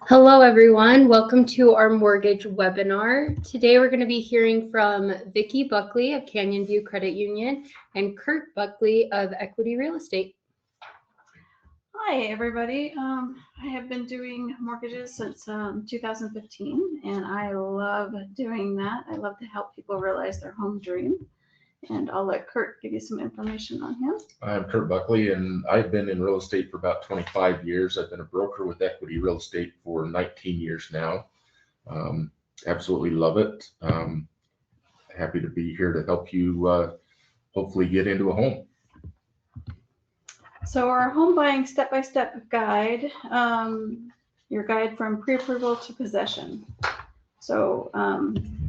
Hello, everyone. Welcome to our mortgage webinar. Today, we're going to be hearing from Vicki Buckley of Canyon View Credit Union and Kurt Buckley of Equity Real Estate. Hi, everybody. I have been doing mortgages since 2015, and I love doing that. I love to help people realize their home dream. And I'll let Kurt give you some information on him. I'm Kurt Buckley, and I've been in real estate for about 25 years. I've been a broker with Equity Real Estate for 19 years now. Absolutely love it. Happy to be here to help you hopefully get into a home. So our home buying step-by-step guide, your guide from pre-approval to possession. So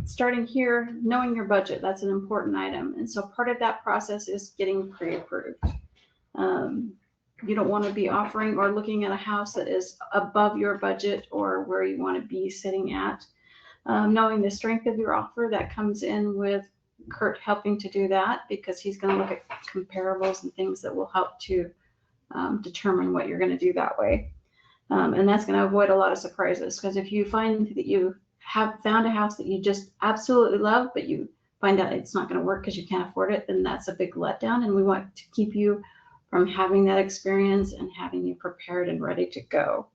starting here, knowing your budget, that's an important item. And so part of that process is getting pre-approved. You don't want to be offering or looking at a house that is above your budget or where you want to be sitting at. Knowing the strength of your offer, that comes in with Kurt helping to do that, because he's going to look at comparables and things that will help to determine what you're going to do that way. And that's going to avoid a lot of surprises, because if you find that you have found a house that you just absolutely love, but you find out it's not going to work because you can't afford it, then that's a big letdown. And we want to keep you from having that experience and having you prepared and ready to go.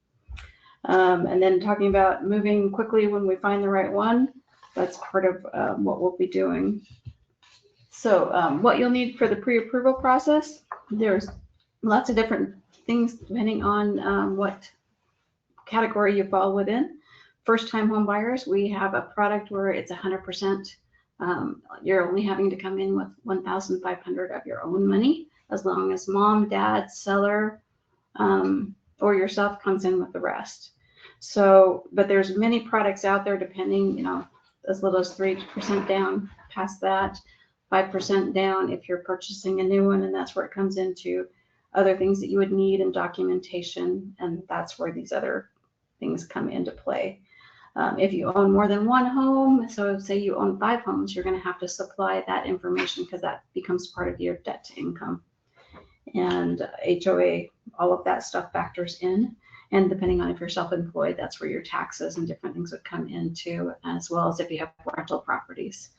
And then talking about moving quickly when we find the right one, that's part of what we'll be doing. So what you'll need for the pre-approval process, there's lots of different things depending on what category you fall within. First-time home buyers, we have a product where it's 100%. You're only having to come in with $1,500 of your own money, as long as mom, dad, seller, or yourself comes in with the rest. So, but there's many products out there, depending, as little as 3% down. Past that, 5% down if you're purchasing a new one, and that's where it comes into other things that you would need in documentation, and that's where these other things come into play. If you own more than one home, so say you own 5 homes, you're going to have to supply that information, because that becomes part of your debt to income. And HOA, all of that stuff factors in. And depending on if you're self-employed, that's where your taxes and different things would come into, as well as if you have rental properties.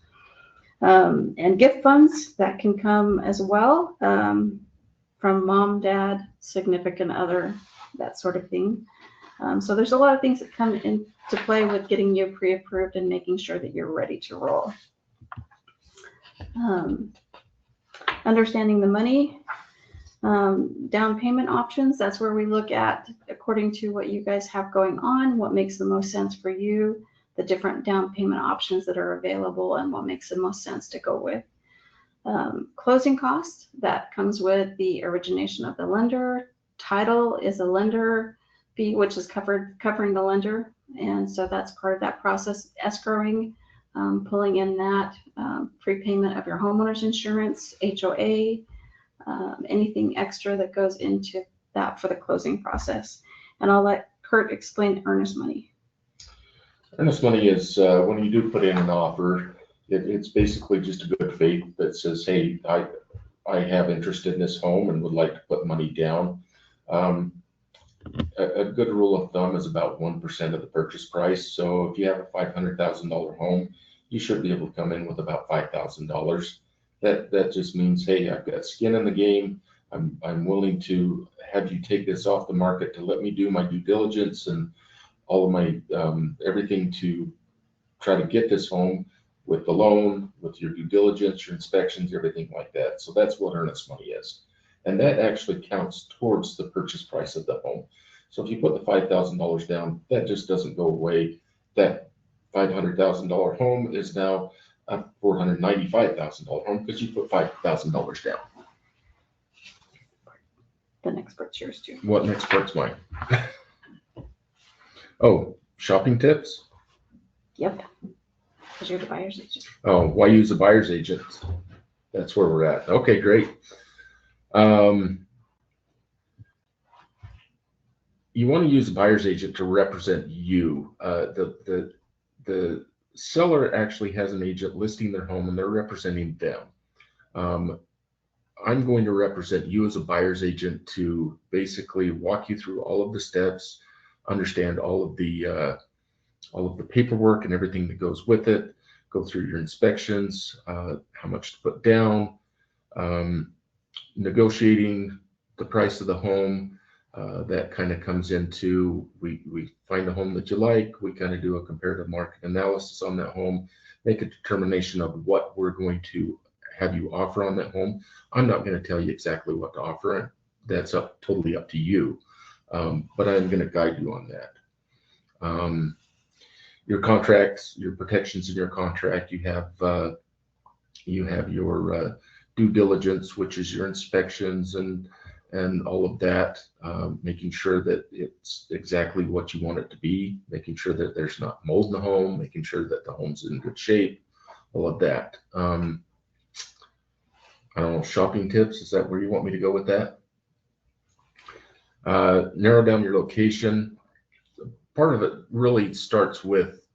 And gift funds, that can come as well, from mom, dad, significant other, that sort of thing. So there's a lot of things that come into play with getting you pre-approved and making sure that you're ready to roll. Understanding the money, down payment options, that's where we look at, according to what you guys have going on, what makes the most sense for you, the different down payment options that are available, and what makes the most sense to go with. Closing costs, that comes with the origination of the lender. Title is a lender fee, which is covering the lender, and so that's part of that process. Escrowing, pulling in that, prepayment of your homeowner's insurance, HOA, anything extra that goes into that for the closing process. And I'll let Kurt explain earnest money. Earnest money is when you do put in an offer, it's basically just a good faith that says, hey, I have interest in this home and would like to put money down. A good rule of thumb is about 1% of the purchase price. So if you have a $500,000 home, you should be able to come in with about $5,000. That just means, hey, I've got skin in the game. I'm willing to have you take this off the market to let me do my due diligence and all of my everything to try to get this home with the loan, with your due diligence, your inspections, everything like that. So that's what earnest money is. And that actually counts towards the purchase price of the home. So if you put the $5,000 down, that just doesn't go away. That $500,000 home is now a $495,000 home because you put $5,000 down. The next part's yours too. What next part's mine? Oh, shopping tips? Yep. Because you're the buyer's agent. Oh, why use a buyer's agent? That's where we're at. Okay, great. You want to use a buyer's agent to represent you. The seller actually has an agent listing their home and they're representing them. I'm going to represent you as a buyer's agent to basically walk you through all of the steps, understand all of the paperwork and everything that goes with it, go through your inspections, how much to put down, negotiating the price of the home. That kind of comes into, we find a home that you like, we kind of do a comparative market analysis on that home, make a determination of what we're going to have you offer on that home. I'm not going to tell you exactly what to offer. That's totally up to you. But I'm going to guide you on that. Your contracts, your protections in your contract, you have your due diligence, which is your inspections and all of that, making sure that it's exactly what you want it to be, making sure that there's not mold in the home, making sure that the home's in good shape, all of that. I don't know, shopping tips, is that where you want me to go with that? Narrow down your location. Part of it really starts with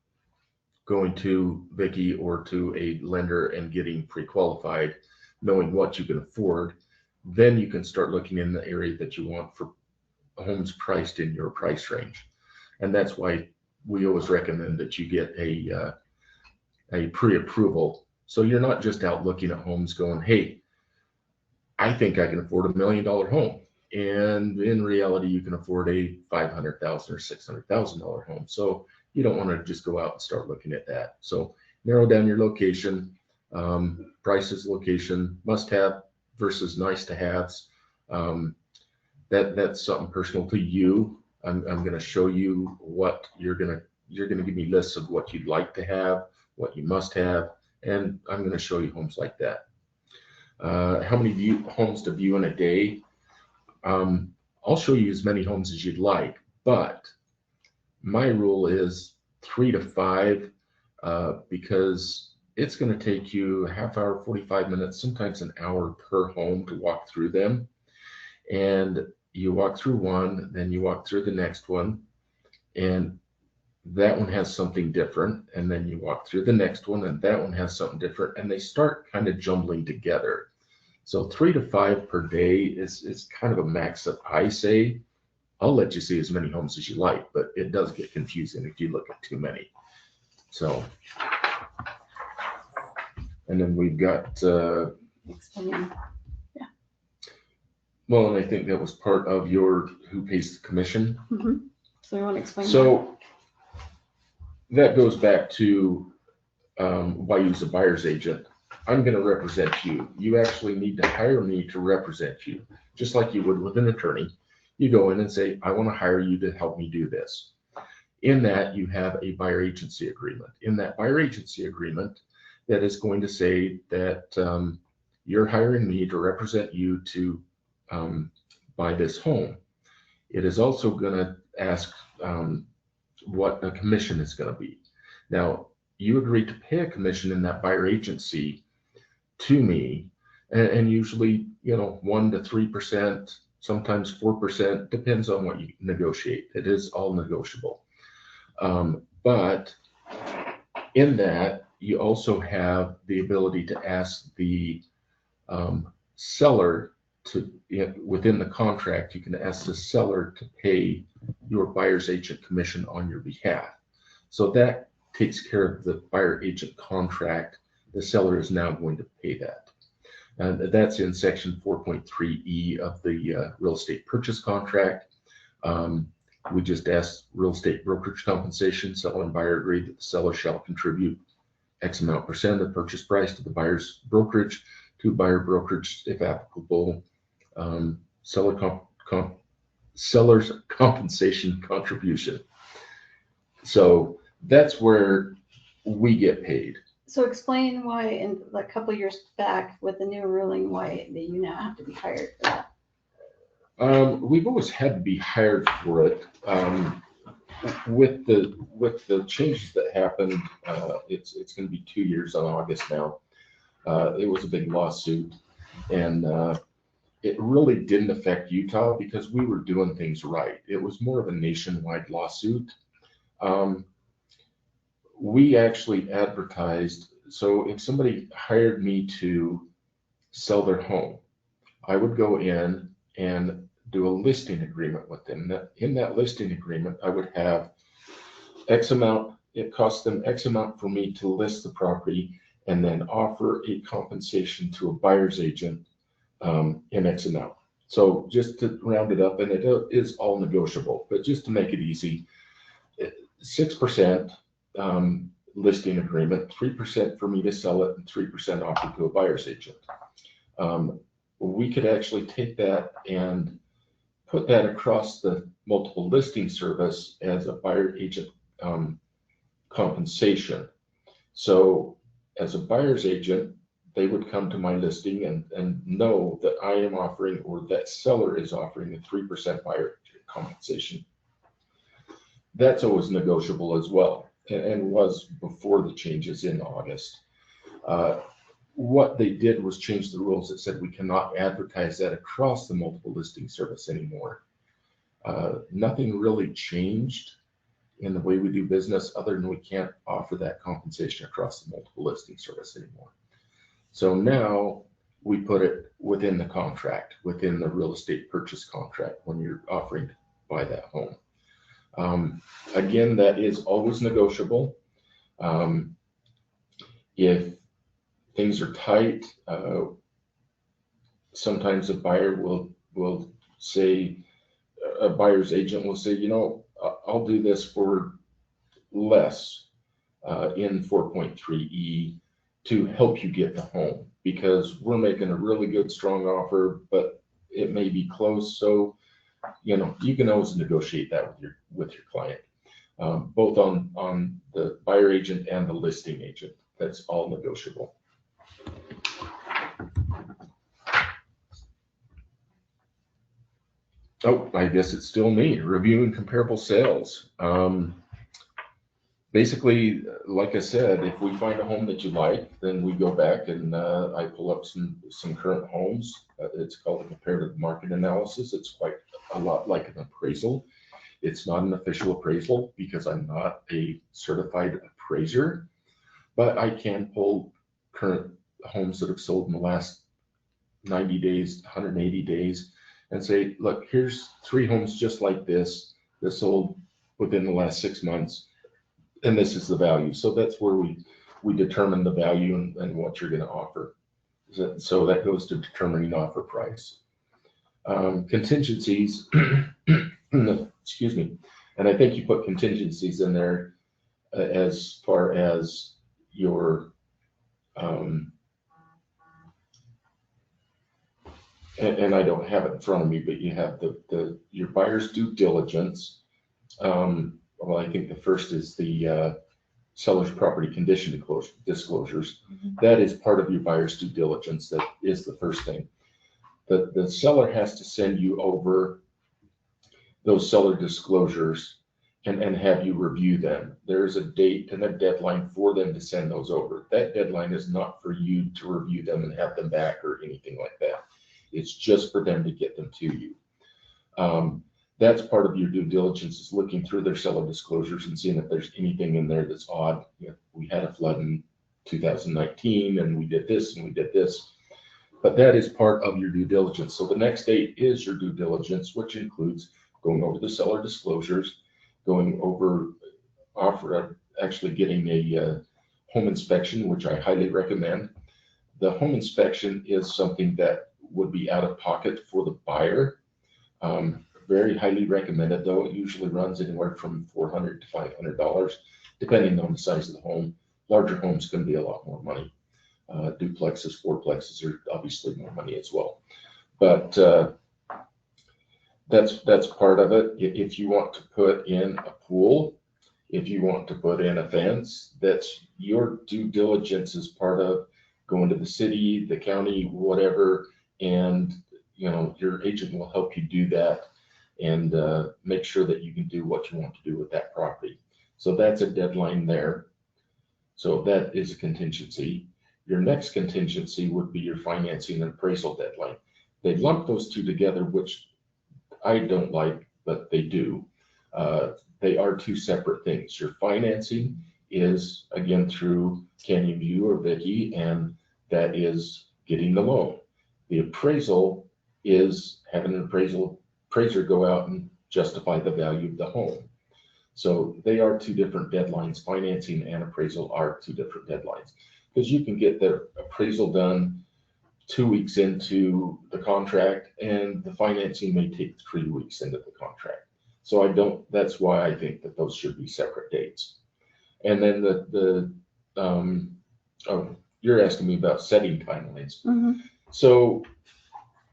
going to Vicki or to a lender and getting pre-qualified, knowing what you can afford. Then you can start looking in the area that you want for homes priced in your price range. And that's why we always recommend that you get a pre-approval. So you're not just out looking at homes going, hey, I think I can afford $1 million home. And in reality, you can afford a $500,000 or $600,000 home. So you don't want to just go out and start looking at that. So narrow down your location, prices, location, must have versus nice to haves. That's something personal to you. I'm going to show you what you're going to give me lists of what you'd like to have, what you must have, and I'm going to show you homes like that. How many homes to view in a day? I'll show you as many homes as you'd like, but my rule is 3 to 5, because it's going to take you a half hour, 45 minutes, sometimes an hour per home to walk through them. And you walk through one, then you walk through the next one, and that one has something different. And then you walk through the next one, and that one has something different. And they start kind of jumbling together. So 3 to 5 per day is kind of a max that I say. I'll let you see as many homes as you like, but it does get confusing if you look at too many. So, and then we've got, Explain. well, and I think that was part of your who pays the commission. Mm-hmm. So you want to explain? So that goes back to why use a buyer's agent. I'm going to represent you. You actually need to hire me to represent you, just like you would with an attorney. You go in and say, I want to hire you to help me do this. In that, you have a buyer agency agreement. In that buyer agency agreement, that is going to say that you're hiring me to represent you to buy this home. It is also going to ask what a commission is going to be. Now, you agree to pay a commission in that buyer agency to me, and usually, 1 to 3%, sometimes 4%, depends on what you negotiate. It is all negotiable. But in that, you also have the ability to ask the seller to, within the contract, you can ask the seller to pay your buyer's agent commission on your behalf. So that takes care of the buyer agent contract. The seller is now going to pay that. And that's in section 4.3E of the real estate purchase contract. We just asked real estate brokerage compensation. Seller and buyer agreed that the seller shall contribute X amount percent of the purchase price to the buyer's brokerage, to buyer brokerage, if applicable, seller's compensation contribution. So that's where we get paid. So explain why in a couple of years back with the new ruling, why that you now have to be hired for that. We've always had to be hired for it. With the changes that happened, it's going to be 2 years on August now. It was a big lawsuit, and it really didn't affect Utah because we were doing things right. It was more of a nationwide lawsuit. We actually advertised. So if somebody hired me to sell their home, I would go in and do a listing agreement with them. In that listing agreement, I would have X amount, it costs them X amount for me to list the property and then offer a compensation to a buyer's agent in X amount. So just to round it up, and it is all negotiable, but just to make it easy, 6% listing agreement, 3% for me to sell it, and 3% offered to a buyer's agent. We could actually take that and put that across the multiple listing service as a buyer agent compensation. So as a buyer's agent, they would come to my listing and know that I am offering, or that seller is offering, a 3% buyer compensation. That's always negotiable as well, and was before the changes in August. What they did was change the rules that said we cannot advertise that across the multiple listing service anymore. Nothing really changed in the way we do business, other than we can't offer that compensation across the multiple listing service anymore. So now we put it within the contract, within the real estate purchase contract when you're offering to buy that home. Again, that is always negotiable. If things are tight, sometimes a buyer will say, a buyer's agent will say, you know, I'll do this for less in 4.3E to help you get the home, because we're making a really good, strong offer, but it may be close. So, you know, you can always negotiate that with your client, both on the buyer agent and the listing agent. That's all negotiable. Oh, I guess it's still me, reviewing comparable sales. Basically, like I said, if we find a home that you like, then we go back and I pull up some current homes. It's called a comparative market analysis. It's quite a lot like an appraisal. It's not an official appraisal because I'm not a certified appraiser, but I can pull current homes that have sold in the last 90 days, 180 days, and say, look, here's 3 homes just like this that sold within the last 6 months, and this is the value. So that's where we determine the value and what you're going to offer. So that goes to determining offer price. Contingencies, excuse me, and I think you put contingencies in there as far as your and I don't have it in front of me, but you have your buyer's due diligence. Well, I think the first is the seller's property condition disclosures. Mm-hmm. That is part of your buyer's due diligence. That is the first thing. The seller has to send you over those seller disclosures and have you review them. There's a date and a deadline for them to send those over. That deadline is not for you to review them and have them back or anything like that. It's just for them to get them to you. That's part of your due diligence, is looking through their seller disclosures and seeing if there's anything in there that's odd. You know, we had a flood in 2019 and we did this and we did this, but that is part of your due diligence. So the next date is your due diligence, which includes going over the seller disclosures, going over actually getting a home inspection, which I highly recommend. The home inspection is something that would be out of pocket for the buyer. Very highly recommended, though. It usually runs anywhere from $400 to $500, depending on the size of the home. Larger homes can be a lot more money. Duplexes, fourplexes are obviously more money as well. But that's part of it. If you want to put in a pool, if you want to put in a fence, that's your due diligence as part of going to the city, the county, whatever, and you know, your agent will help you do that and make sure that you can do what you want to do with that property. So that's a deadline there. So that is a contingency. Your next contingency would be your financing and appraisal deadline. They lump those two together, which I don't like, but they do. They are two separate things. Your financing is, again, through Canyon View or Vicki, and that is getting the loan. The appraisal is having an appraisal appraiser go out and justify the value of the home. So they are two different deadlines. Financing and appraisal are two different deadlines, because you can get the appraisal done 2 weeks into the contract and the financing may take 3 weeks into the contract. So that's why I think that those should be separate dates. And then you're asking me about setting timelines. So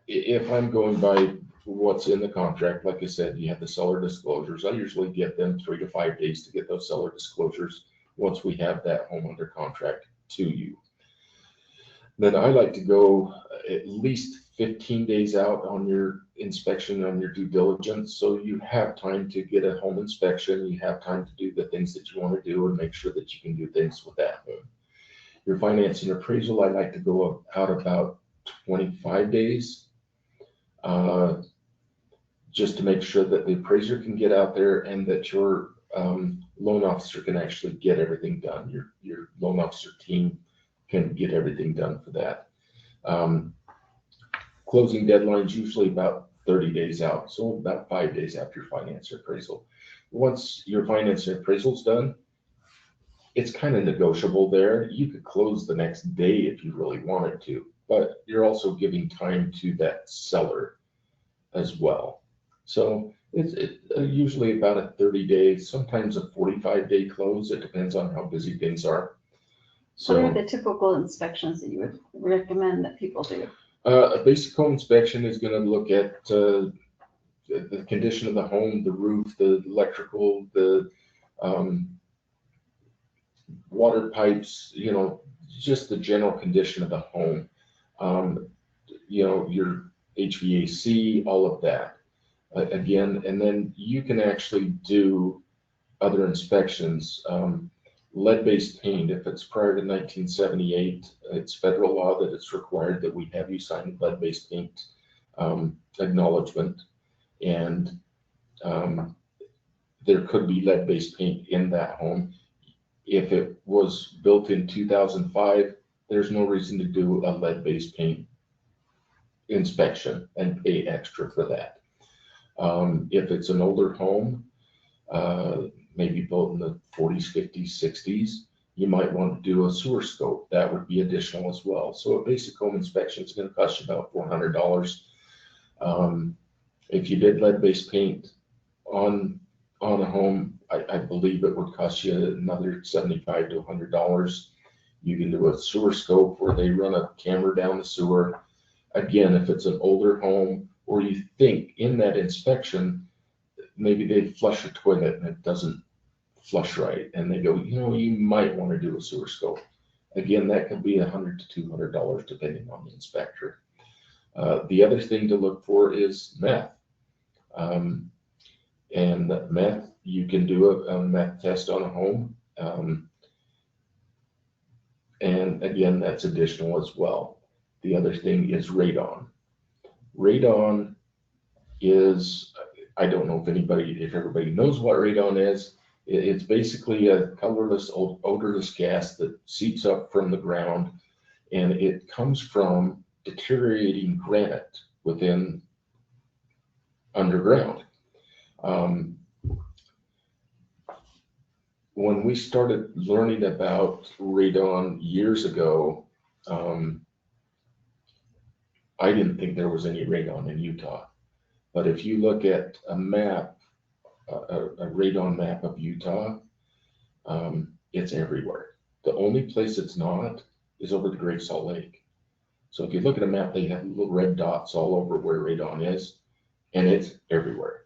if I'm going by what's in the contract, like I said, you have the seller disclosures. I usually get them 3 to 5 days to get those seller disclosures once we have that home under contract to you. Then I like to go at least 15 days out on your inspection, on your due diligence, so you have time to get a home inspection, you have time to do the things that you want to do and make sure that you can do things with that home. Your financing appraisal, I like to go out about 25 days, just to make sure that the appraiser can get out there and that your loan officer can actually get everything done. Your loan officer team can get everything done for that. Closing deadline's usually about 30 days out, so about 5 days after your finance appraisal. Once your finance appraisal's done, it's kind of negotiable there. You could close the next day if you really wanted to, but you're also giving time to that seller as well. So it's usually about a 30-day, sometimes a 45-day close. It depends on how busy things are. What are the typical inspections that you would recommend that people do? A basic home inspection is going to look at the condition of the home, the roof, the electrical, the water pipes, just the general condition of the home, your HVAC, all of that. Again, and then you can actually do other inspections. Lead-based paint, if it's prior to 1978, it's federal law that it's required that we have you sign lead-based paint acknowledgement, and there could be lead-based paint in that home. If it was built in 2005, there's no reason to do a lead-based paint inspection and pay extra for that. If it's an older home, maybe built in the 40s, 50s, 60s, you might want to do a sewer scope. That would be additional as well. So a basic home inspection is going to cost you about $400. If you did lead-based paint on a home, I believe it would cost you another $75 to $100. You can do a sewer scope where they run a camera down the sewer. Again, if it's an older home, or you think in that inspection, maybe they flush a toilet and it doesn't flush right, and they go, you might want to do a sewer scope. Again, that could be $100 to $200 depending on the inspector. The other thing to look for is meth. And meth, you can do a meth test on a home. And again, that's additional as well. The other thing is radon. Radon is, I don't know if everybody knows what radon is. It's basically a colorless, odorless gas that seeps up from the ground, and it comes from deteriorating granite within underground. When we started learning about radon years ago, I didn't think there was any radon in Utah. But if you look at a map, a radon map of Utah, it's everywhere. The only place it's not is over the Great Salt Lake. So if you look at a map, they have little red dots all over where radon is, and it's everywhere.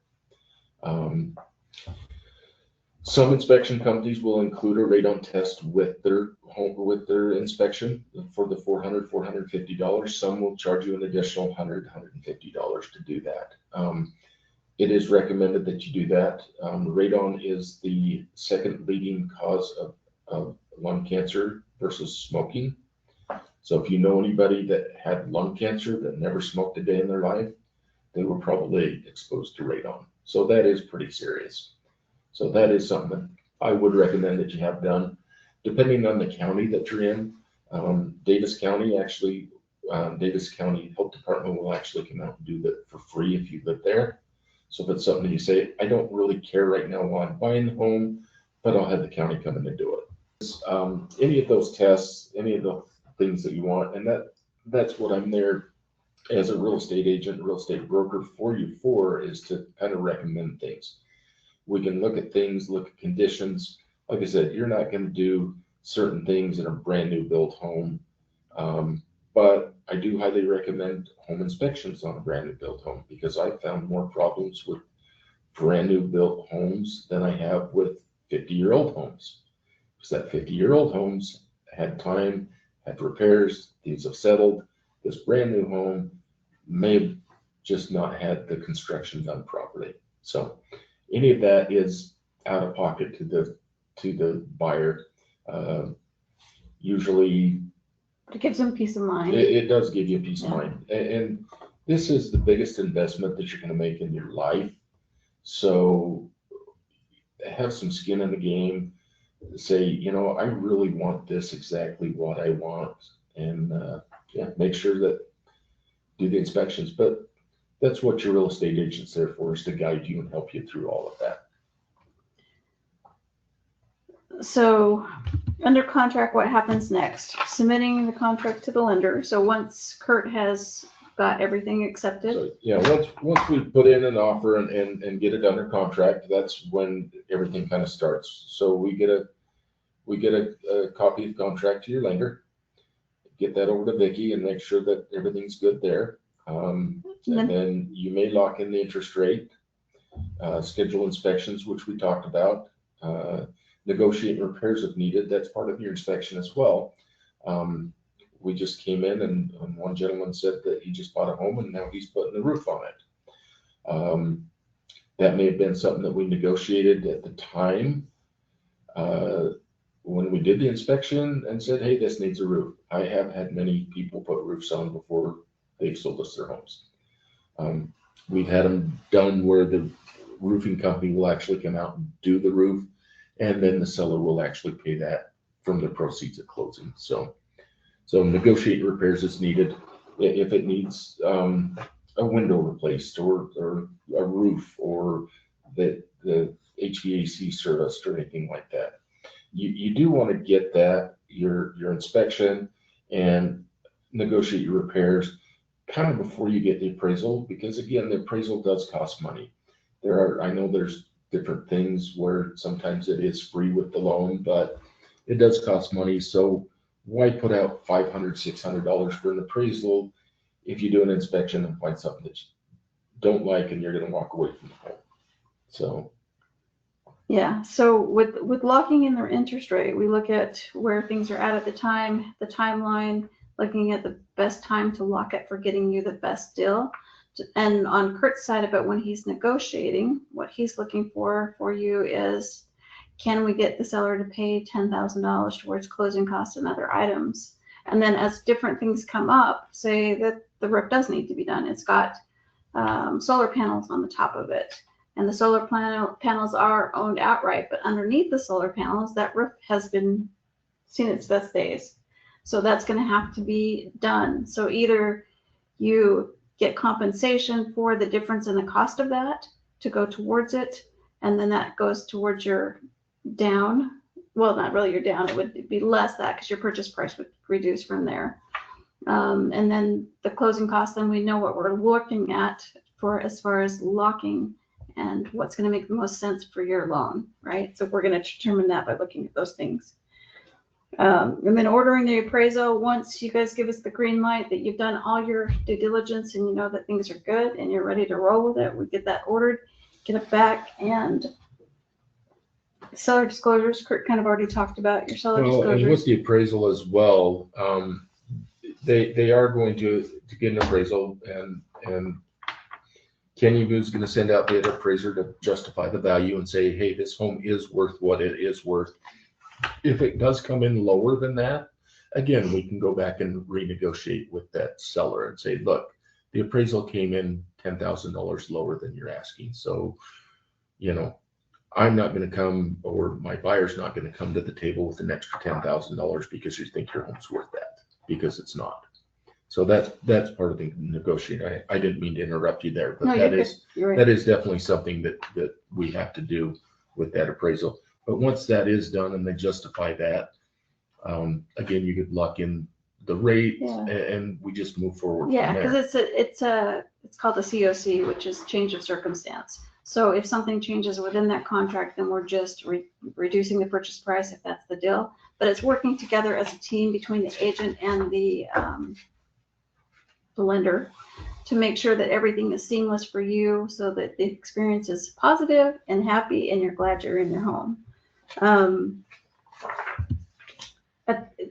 Some inspection companies will include a radon test with their inspection for the $400, $450. Some will charge you an additional $100, $150 to do that. It is recommended that you do that. Radon is the second leading cause of lung cancer versus smoking. So if you know anybody that had lung cancer that never smoked a day in their life, they were probably exposed to radon. So that is pretty serious. So that is something that I would recommend that you have done, depending on the county that you're in. Davis County Health Department will actually come out and do that for free if you live there. So if it's something that you say, I don't really care right now while I'm buying the home, but I'll have the county come in and do it. Any of those tests, any of the things that you want, and that's what I'm there as a real estate agent, real estate broker for you for, is to kind of recommend things. We can look at things, look at conditions. Like I said, you're not going to do certain things in a brand new built home. But I do highly recommend home inspections on a brand new built home, because I've found more problems with brand new built homes than I have with 50-year-old homes. Because that 50-year-old homes had time, had repairs, things have settled. This brand new home may have just not had the construction done properly. So any of that is out of pocket to the buyer. Usually It gives them peace of mind. it does give you peace of mind. And this is the biggest investment that you're going to make in your life. So have some skin in the game. Say, I really want this exactly what I want. And make sure that do the inspections. But that's what your real estate agent's there for, is to guide you and help you through all of that. So under contract, what happens next? Submitting the contract to the lender. So once Kurt has got everything accepted. So once we put in an offer and get it under contract, that's when everything kind of starts. So we get a copy of the contract to your lender, get that over to Vicki and make sure that everything's good there. And then you may lock in the interest rate, schedule inspections, which we talked about, negotiate repairs if needed. That's part of your inspection as well. We just came in and one gentleman said that he just bought a home and now he's putting the roof on it. That may have been something that we negotiated at the time when we did the inspection and said, hey, this needs a roof. I have had many people put roofs on before they've sold us their homes. We've had them done where the roofing company will actually come out and do the roof, and then the seller will actually pay that from the proceeds at closing. So negotiate repairs as needed. If it needs a window replaced or a roof or the HVAC serviced or anything like that, you do want to get that your inspection and negotiate your repairs kind of before you get the appraisal, because again, the appraisal does cost money. I know there's different things where sometimes it is free with the loan, but it does cost money. So why put out $500, $600 for an appraisal if you do an inspection and find something that you don't like and you're going to walk away from the home? So yeah, so with locking in their interest rate, we look at where things are at the time, the timeline, looking at the best time to lock it for getting you the best deal. And on Kurt's side of it, when he's negotiating, what he's looking for you is, can we get the seller to pay $10,000 towards closing costs and other items? And then as different things come up, say that the roof does need to be done. It's got solar panels on the top of it. And the solar panels are owned outright, but underneath the solar panels, that roof has been seen its best days. So that's going to have to be done. So either you get compensation for the difference in the cost of that to go towards it, and then that goes towards your down. Well, not really your down. It would be less that because your purchase price would reduce from there. And then the closing costs, then we know what we're looking at for as far as locking and what's going to make the most sense for your loan, right? So we're going to determine that by looking at those things. And then ordering the appraisal, once you guys give us the green light that you've done all your due diligence and you know that things are good and you're ready to roll with it, we get that ordered, get it back. And seller disclosures, Kurt kind of already talked about your seller disclosures. And with the appraisal as well, they are going to get an appraisal, and Canyon View is going to send out the appraiser to justify the value and say, hey, this home is worth what it is worth. If it does come in lower than that, again, we can go back and renegotiate with that seller and say, look, the appraisal came in $10,000 lower than you're asking. So, I'm not going to come, or my buyer's not going to come to the table with an extra $10,000 because you think your home's worth that, because it's not. So that's part of the negotiating. I didn't mean to interrupt you there, but No, that you're is good. You're right. that is definitely something that we have to do with that appraisal. But once that is done and they justify that, again, you could lock in the rate Yeah. and we just move forward Yeah, from because there. it's called a COC, which is change of circumstance. So if something changes within that contract, then we're just reducing the purchase price if that's the deal. But it's working together as a team between the agent and the lender to make sure that everything is seamless for you, so that the experience is positive and happy, and you're glad you're in your home.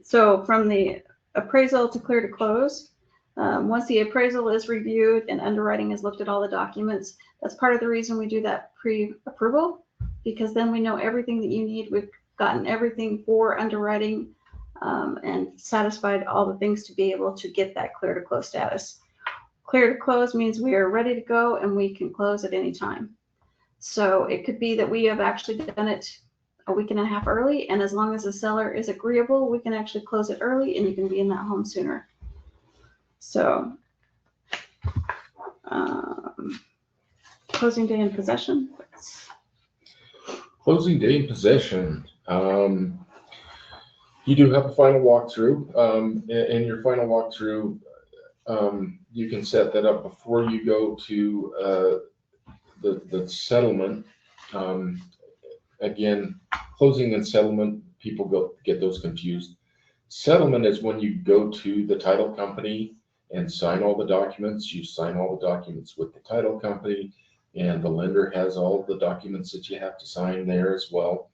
So from the appraisal to clear to close, once the appraisal is reviewed and underwriting has looked at all the documents, that's part of the reason we do that pre-approval, because then we know everything that you need. We've gotten everything for underwriting and satisfied all the things to be able to get that clear to close status. Clear to close means we are ready to go and we can close at any time. So it could be that we have actually done it a week and a half early, and as long as the seller is agreeable, we can actually close it early and you can be in that home sooner. So closing day in possession. Closing day in possession. You do have a final walkthrough. In your final walkthrough, you can set that up before you go to the settlement. Again, closing and settlement, people get those confused. Settlement is when you go to the title company and sign all the documents. You sign all the documents with the title company, and the lender has all the documents that you have to sign there as well.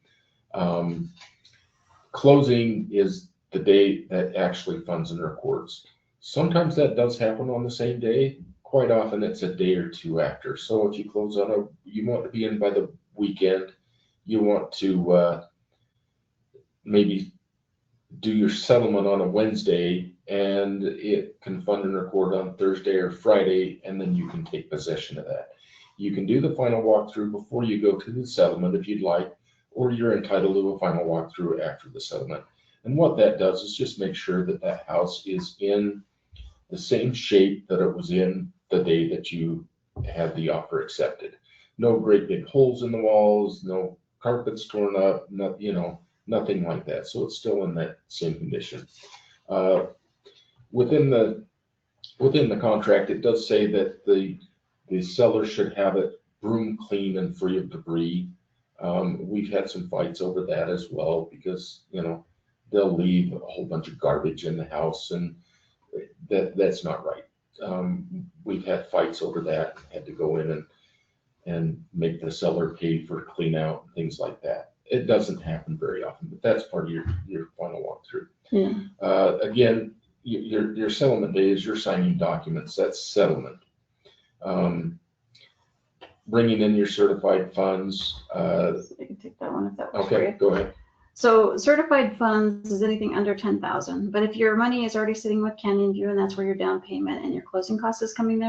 Closing is the day that actually funds and records. Sometimes that does happen on the same day. Quite often it's a day or two after. So if you close on you want to be in by the weekend, you want to maybe do your settlement on a Wednesday, and it can fund and record on Thursday or Friday, and then you can take possession of that. You can do the final walkthrough before you go to the settlement if you'd like, or you're entitled to a final walkthrough after the settlement. And what that does is just make sure that that house is in the same shape that it was in the day that you had the offer accepted. No great big holes in the walls, no carpets torn up, nothing like that. So it's still in that same condition. Within the contract, it does say that the seller should have it broom clean and free of debris. We've had some fights over that as well, because they'll leave a whole bunch of garbage in the house, and that's not right. We've had fights over that, had to go in and make the seller pay for clean out and things like that. It doesn't happen very often, but that's part of your final walkthrough. Yeah. Again, your settlement day is you're signing documents. That's settlement. Bringing in your certified funds. So you can take that one if that works for Okay, you. go ahead. So certified funds is anything under 10,000, but if your money is already sitting with Canyon View and that's where your down payment and your closing cost is coming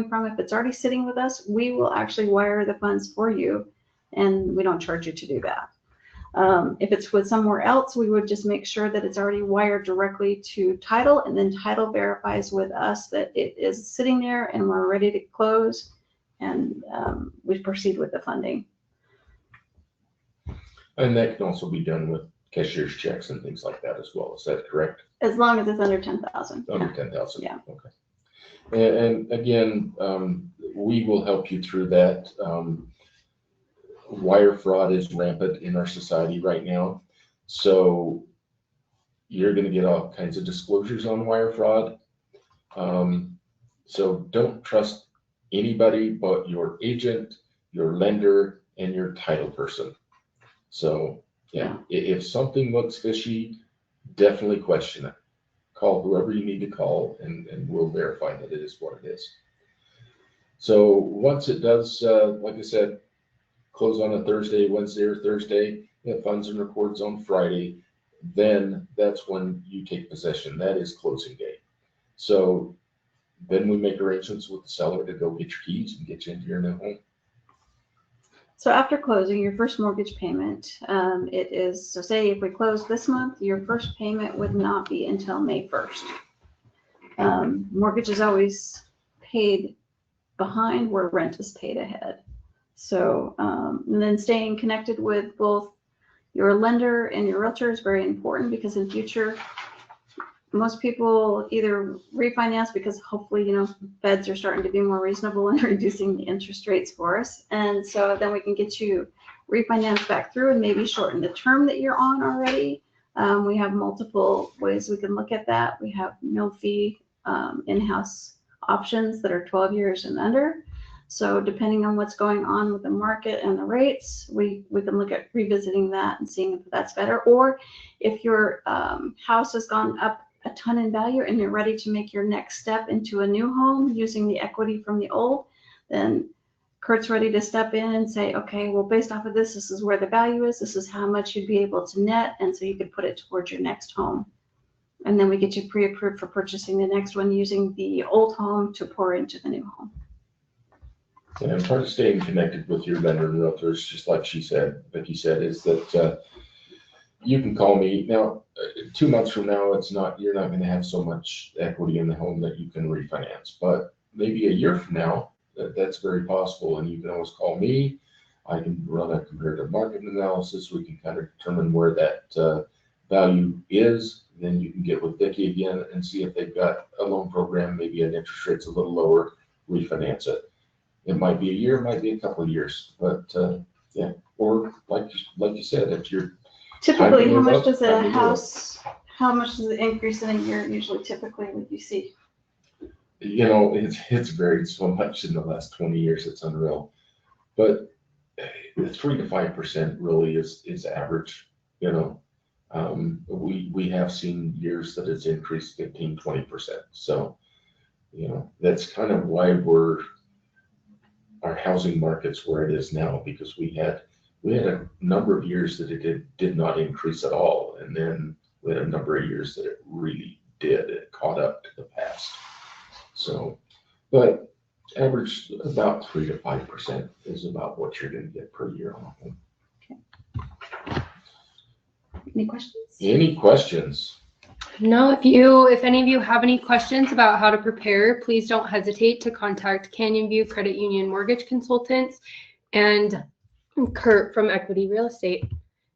from, if it's already sitting with us, we will actually wire the funds for you, and we don't charge you to do that. If it's with somewhere else, we would just make sure that it's already wired directly to title, and then title verifies with us that it is sitting there and we're ready to close, and we proceed with the funding. And that can also be done with cashier's checks and things like that as well. Is that correct? As long as it's under 10,000. Under 10,000. Yeah. Okay. And again, we will help you through that. Wire fraud is rampant in our society right now. So you're going to get all kinds of disclosures on wire fraud. So don't trust anybody but your agent, your lender, and your title person. So yeah, if something looks fishy, definitely question it. Call whoever you need to call, and we'll verify that it is what it is. So once it does, like I said, close on a Thursday, Wednesday, or Thursday, it funds and records on Friday, then that's when you take possession. That is closing day. So then we make arrangements with the seller to go get your keys and get you into your new home. So after closing, your first mortgage payment, it is, so say if we close this month, your first payment would not be until May 1st. Mortgage is always paid behind where rent is paid ahead. So, and then staying connected with both your lender and your realtor is very important, because in future, most people either refinance because hopefully, feds are starting to be more reasonable and reducing the interest rates for us. And so then we can get you refinanced back through and maybe shorten the term that you're on already. We have multiple ways we can look at that. We have no fee in-house options that are 12 years and under. So depending on what's going on with the market and the rates, we can look at revisiting that and seeing if that's better. Or if your house has gone up a ton in value and you're ready to make your next step into a new home using the equity from the old, then Kurt's ready to step in and say, okay, well, based off of this is where the value is. This is how much you'd be able to net. And so you could put it towards your next home. And then we get you pre-approved for purchasing the next one using the old home to pour into the new home. And part of staying connected with your lender and realtors, just like Vicki said, is that you can call me now. 2 months from now, you're not going to have so much equity in the home that you can refinance. But maybe a year from now, that's very possible, and you can always call me. I can run a comparative market analysis. We can kind of determine where that value is. Then you can get with Vicki again and see if they've got a loan program, maybe an interest rate's a little lower, refinance it. It might be a year, it might be a couple of years, but yeah. Or like you said, if you're typically, how much does the increase in a year usually typically would you see? It's varied so much in the last 20 years, it's unreal. But 3 to 5% really is average. We have seen years that it's increased 15, 20%. So, that's kind of why our housing market's where it is now, because we had a number of years that it did not increase at all, and then we had a number of years that it really did. It caught up to the past. So, but average about 3 to 5% is about what you're going to get per year on a home. Okay. Any questions? Any questions? No, if any of you have any questions about how to prepare, please don't hesitate to contact Canyon View Credit Union Mortgage Consultants and Kurt from Equity Real Estate.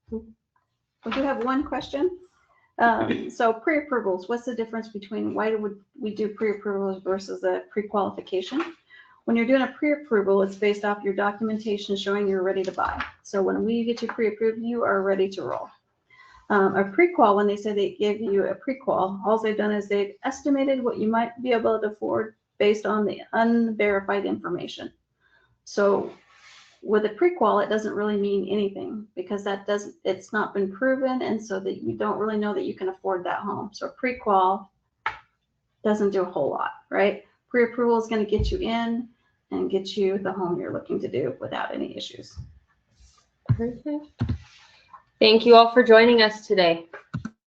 We do have one question. So pre-approvals, what's the difference between why would we do pre-approvals versus a pre-qualification? When you're doing a pre-approval, it's based off your documentation showing you're ready to buy. So when we get you pre-approved, you are ready to roll. A pre-qual, when they say they give you a pre-qual, all they've done is they've estimated what you might be able to afford based on the unverified information. So with a pre-qual, it doesn't really mean anything because it's not been proven, and so that you don't really know that you can afford that home. So a pre-qual doesn't do a whole lot, right? Pre-approval is going to get you in and get you the home you're looking to do without any issues. Perfect. Thank you all for joining us today.